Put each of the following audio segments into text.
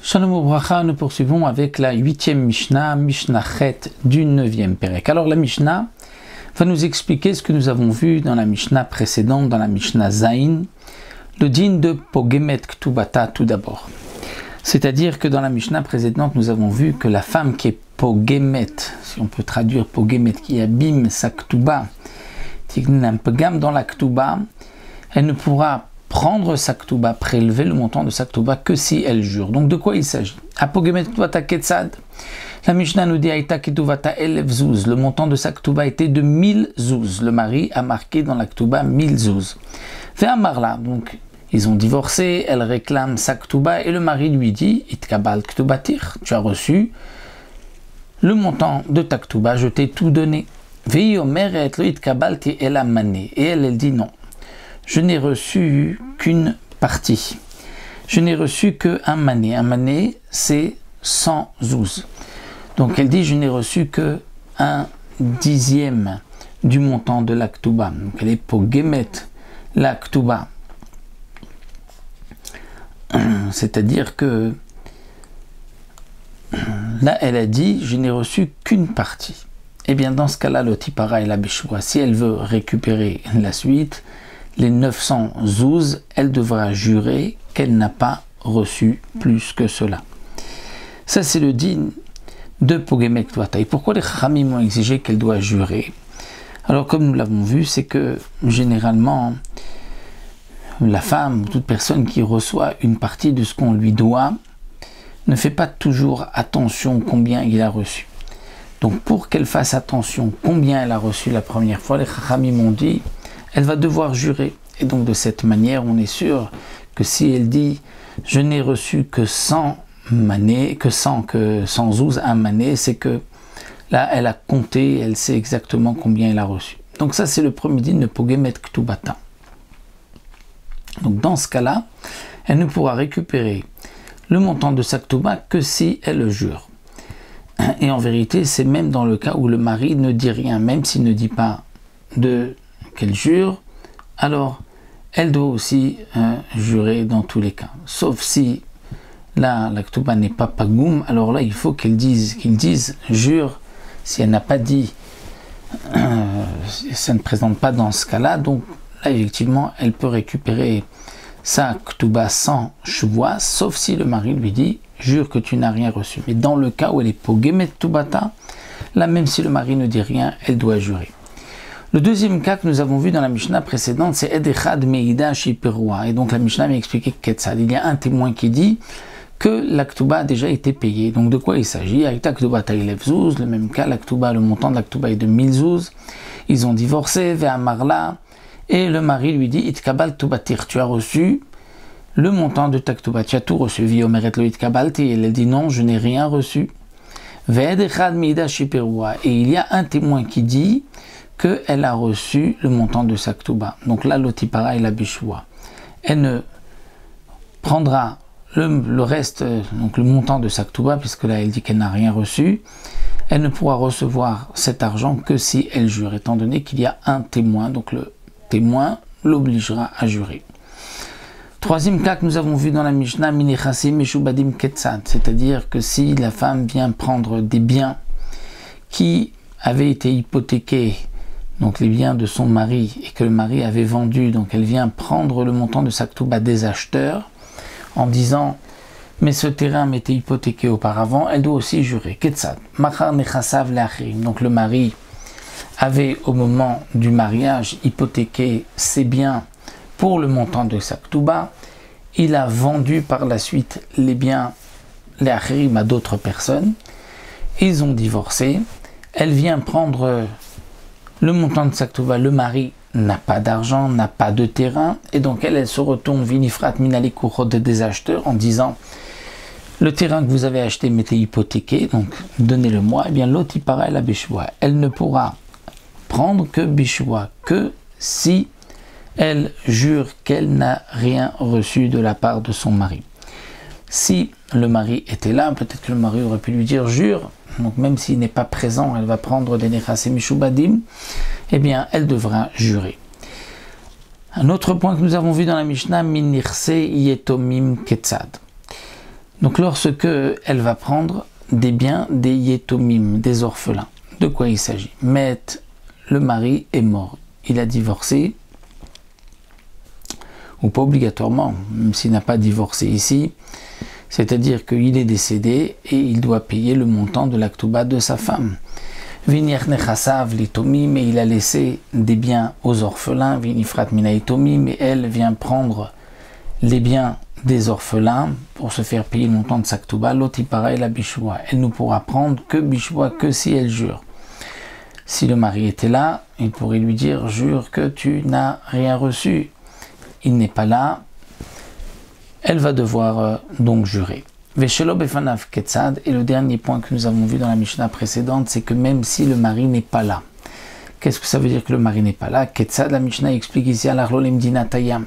Shalom Ubracha, nous poursuivons avec la 8e Mishnah, Mishnah Chet du 9e Perek. Alors la Mishnah va nous expliquer ce que nous avons vu dans la Mishnah précédente, dans la Mishnah Zayin, le din de Pogemet Ktubata tout d'abord. C'est-à-dire que dans la Mishnah précédente, nous avons vu que la femme qui est Pogemet, si on peut traduire Pogemet, qui abîme sa Ktuba, un Pogam dans la Ktuba, elle ne pourra prendre sa Ktuba, prélever le montant de sa Ktuba que si elle jure. Donc de quoi il s'agit? Apogemet Ktubata Ketzad. La Mishnah nous dit Aïta Ketuvata Elef Zouz. Le montant de sa Ktuba était de 1000 zouz. Le mari a marqué dans la Ktuba 1000 zouz. Fait Amarla, donc ils ont divorcé, elle réclame sa Ktuba et le mari lui dit Itkabal Ktubatir, tu as reçu le montant de ta Ktuba, je t'ai tout donné. Vei Omeret lo Itkabalti Elamane. Et elle dit non. Je n'ai reçu qu'une partie. Je n'ai reçu qu'un mané. Un mané, c'est 100 zouz. Donc elle dit, je n'ai reçu que un dixième du montant de la Ktuba. Donc elle est Pogemet la Ktuba. C'est-à-dire que là, elle a dit, je n'ai reçu qu'une partie. Eh bien, dans ce cas-là, l'otipara et la béchoua, si elle veut récupérer la suite, les 900 zouz, elle devra jurer qu'elle n'a pas reçu plus que cela. Ça, c'est le din de Pogemet Ktubata. Et pourquoi les Chachamim ont exigé qu'elle doit jurer? Alors, comme nous l'avons vu, c'est que généralement, la femme ou toute personne qui reçoit une partie de ce qu'on lui doit ne fait pas toujours attention combien il a reçu. Donc, pour qu'elle fasse attention combien elle a reçu la première fois, les Chachamim ont dit elle va devoir jurer. Et donc de cette manière, on est sûr que si elle dit « je n'ai reçu que 100 manées, que 100 zouz, un mané », c'est que là, elle a compté, elle sait exactement combien elle a reçu. Donc ça, c'est le premier din de Pogemet Ktubata. Donc dans ce cas-là, elle ne pourra récupérer le montant de sa Ktuba que si elle le jure. Et en vérité, c'est même dans le cas où le mari ne dit rien, même s'il ne dit pas qu'elle jure, alors elle doit aussi jurer dans tous les cas. Sauf si là, la Ktuba n'est pas pagoum, alors là, il faut qu'il dise jure. Si elle n'a pas dit, ça ne présente pas dans ce cas-là, donc là, effectivement, elle peut récupérer sa Ktuba sans chevois, sauf si le mari lui dit jure que tu n'as rien reçu. Mais dans le cas où elle est Pogemet Ktubata, là, même si le mari ne dit rien, elle doit jurer. Le deuxième cas que nous avons vu dans la Mishnah précédente, c'est Edechad Meida Shiperua. Et donc la Mishnah m'a expliqué Ketzad. Il y a un témoin qui dit que la Ktuba a déjà été payée. Donc de quoi il s'agit? Avec la Ktuba Taïlev Zouz, le même cas, la Ktuba, le montant de la Ktuba est de 1000 zouz. Ils ont divorcé, Ve'amarla, et le mari lui dit Itkabal Ktubatir, tu as reçu le montant de ta Ktuba, tu as tout reçu. Viomeret lo Itkabalti, et elle dit non, je n'ai rien reçu. Ve'edechad Meida Shiperua. Et il y a un témoin qui dit qu'elle a reçu le montant de sa Ktuba. Donc là, l'otipara et la bichoua. Elle ne prendra le reste, donc le montant de sa Ktuba, puisque là, elle dit qu'elle n'a rien reçu. Elle ne pourra recevoir cet argent que si elle jure, étant donné qu'il y a un témoin. Donc le témoin l'obligera à jurer. Troisième cas que nous avons vu dans la Mishnah, Minechassim Meshubadim Ketzad, c'est-à-dire que si la femme vient prendre des biens qui avaient été hypothéqués, donc les biens de son mari, et que le mari avait vendu, donc elle vient prendre le montant de sa Ktuba des acheteurs, en disant « mais ce terrain m'était hypothéqué auparavant », elle doit aussi jurer. Ketzad, Machar Nechasav Leachrim. Donc le mari avait au moment du mariage hypothéqué ses biens pour le montant de sa Ktuba, il a vendu par la suite les biens Leachrim à d'autres personnes, ils ont divorcé, elle vient prendre le montant de sa Ktuba, le mari n'a pas d'argent, n'a pas de terrain, et donc elle se retourne vinifrat minali kourot des acheteurs en disant le terrain que vous avez acheté m'était hypothéqué, donc donnez-le-moi. Eh bien l'otipara et la bichoua, elle ne pourra prendre que bichoua, que si elle jure qu'elle n'a rien reçu de la part de son mari. Si le mari était là, peut-être que le mari aurait pu lui dire jure. Donc même s'il n'est pas présent, elle va prendre des Nechassim Meshubadim, eh bien elle devra jurer. Un autre point que nous avons vu dans la Mishnah, Minirse Yetomim Ketzad. Donc lorsque elle va prendre des biens des Yetomim, des orphelins. De quoi il s'agit? Met, le mari est mort, il a divorcé, ou pas obligatoirement, même s'il n'a pas divorcé ici, c'est-à-dire qu'il est décédé et il doit payer le montant de la Ktuba de sa femme. Vinir nechasav litomim, et il a laissé des biens aux orphelins, vinifrat mina itomim, et elle vient prendre les biens des orphelins pour se faire payer le montant de sa Ktuba, l'otipara et la bishua. Elle ne pourra prendre que bishua que si elle jure. Si le mari était là, il pourrait lui dire, jure que tu n'as rien reçu. Il n'est pas là, elle va devoir donc jurer. Veshelo befanav ketzad, et le dernier point que nous avons vu dans la Mishnah précédente, c'est que même si le mari n'est pas là, qu'est-ce que ça veut dire que le mari n'est pas là? Ketzad, la Mishnah explique ici, alarlo lemdinatayam,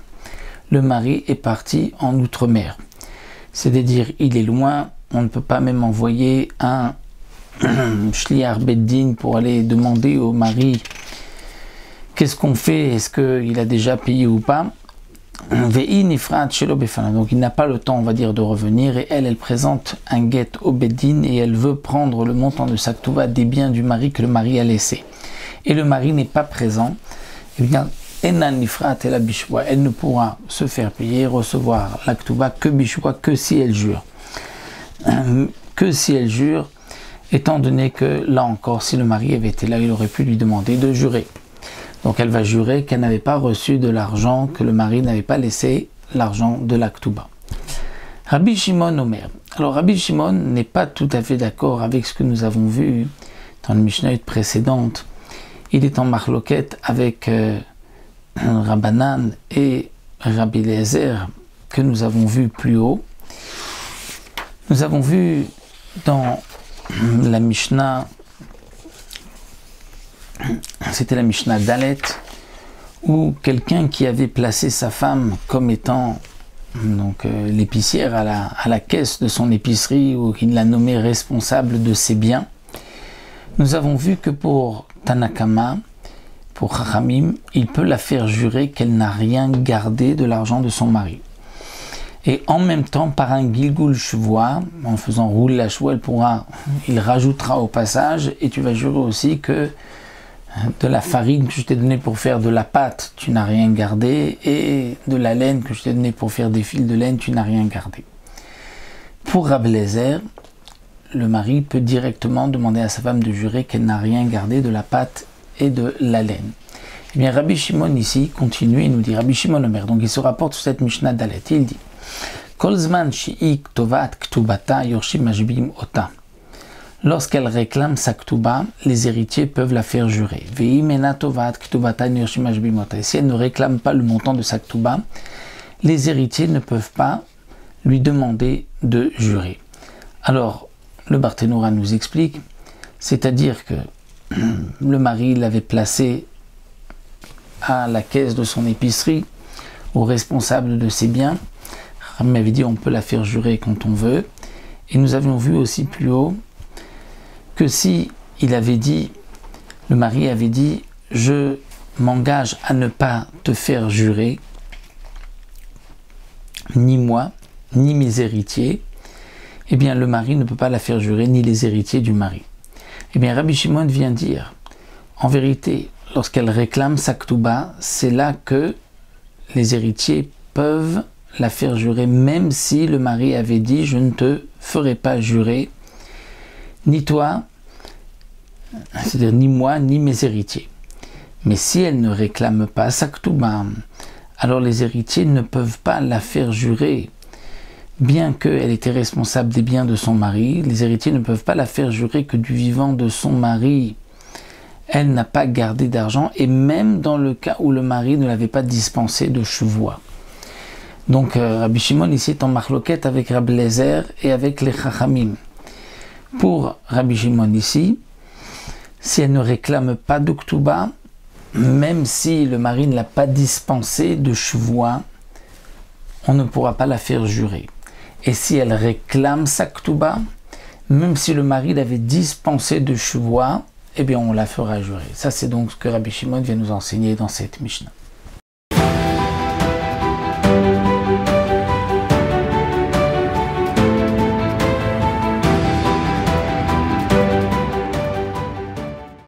le mari est parti en outre-mer, c'est-à-dire il est loin, on ne peut pas même envoyer un shliar beddin pour aller demander au mari qu'est-ce qu'on fait, est-ce qu'il a déjà payé ou pas. Donc il n'a pas le temps, on va dire, de revenir, et elle présente un guet au beddin et elle veut prendre le montant de sa ktuba des biens du mari que le mari a laissé. Et le mari n'est pas présent, et bien elle ne pourra se faire payer, recevoir la ktuba que bishwa, que si elle jure. Que si elle jure, étant donné que là encore, si le mari avait été là, il aurait pu lui demander de jurer. Donc elle va jurer qu'elle n'avait pas reçu de l'argent, que le mari n'avait pas laissé l'argent de la Ktuba. Rabbi Shimon Omer. Alors Rabbi Shimon n'est pas tout à fait d'accord avec ce que nous avons vu dans le Mishnah précédente. Il est en marloquette avec Rabbanan et Rabbi Eliezer que nous avons vu plus haut. Nous avons vu dans la Mishnah, c'était la Mishnah Dalet, où quelqu'un qui avait placé sa femme comme étant l'épicière à la caisse de son épicerie, ou qu'il l'a nommée responsable de ses biens, nous avons vu que pour Tanakama, pour Chachamim, il peut la faire jurer qu'elle n'a rien gardé de l'argent de son mari. Et en même temps, par un Gilgul Shvoa, en faisant rouler la chevaux, il rajoutera au passage, et tu vas jurer aussi que de la farine que je t'ai donnée pour faire de la pâte, tu n'as rien gardé, et de la laine que je t'ai donnée pour faire des fils de laine, tu n'as rien gardé. Pour Rabbi Eliezer, le mari peut directement demander à sa femme de jurer qu'elle n'a rien gardé de la pâte et de la laine. Eh bien, Rabbi Shimon ici continue et nous dit, Rabbi Shimon Omer, donc il se rapporte sur cette Mishnah Dalet, il dit, Kol zman shi'ik tovat ktubata yorshim majbim ota. Lorsqu'elle réclame sa ktuba, les héritiers peuvent la faire jurer. Et si elle ne réclame pas le montant de sa ktuba, les héritiers ne peuvent pas lui demander de jurer. Alors, le Barthénoura nous explique, c'est-à-dire que le mari l'avait placé à la caisse de son épicerie, au responsable de ses biens. Rami avait dit on peut la faire jurer quand on veut. Et nous avions vu aussi plus haut que si il avait dit, le mari avait dit, je m'engage à ne pas te faire jurer, ni moi, ni mes héritiers, eh bien le mari ne peut pas la faire jurer, ni les héritiers du mari. Eh bien Rabbi Shimon vient dire, en vérité, lorsqu'elle réclame sa ktuba, c'est là que les héritiers peuvent la faire jurer, même si le mari avait dit, je ne te ferai pas jurer, ni toi, c'est-à-dire ni moi, ni mes héritiers. Mais si elle ne réclame pas sa ktuba, alors les héritiers ne peuvent pas la faire jurer. Bien qu'elle était responsable des biens de son mari, les héritiers ne peuvent pas la faire jurer que du vivant de son mari, elle n'a pas gardé d'argent, et même dans le cas où le mari ne l'avait pas dispensé de chevois. Donc Rabbi Shimon ici est en marloquette avec Rabbi Eliezer et avec les Chachamim. Pour Rabbi Shimon ici, si elle ne réclame pas de ktuba, même si le mari ne l'a pas dispensé de chevois, on ne pourra pas la faire jurer. Et si elle réclame sa ktuba, même si le mari l'avait dispensé de chevois, eh bien on la fera jurer. Ça c'est donc ce que Rabbi Shimon vient nous enseigner dans cette Mishnah.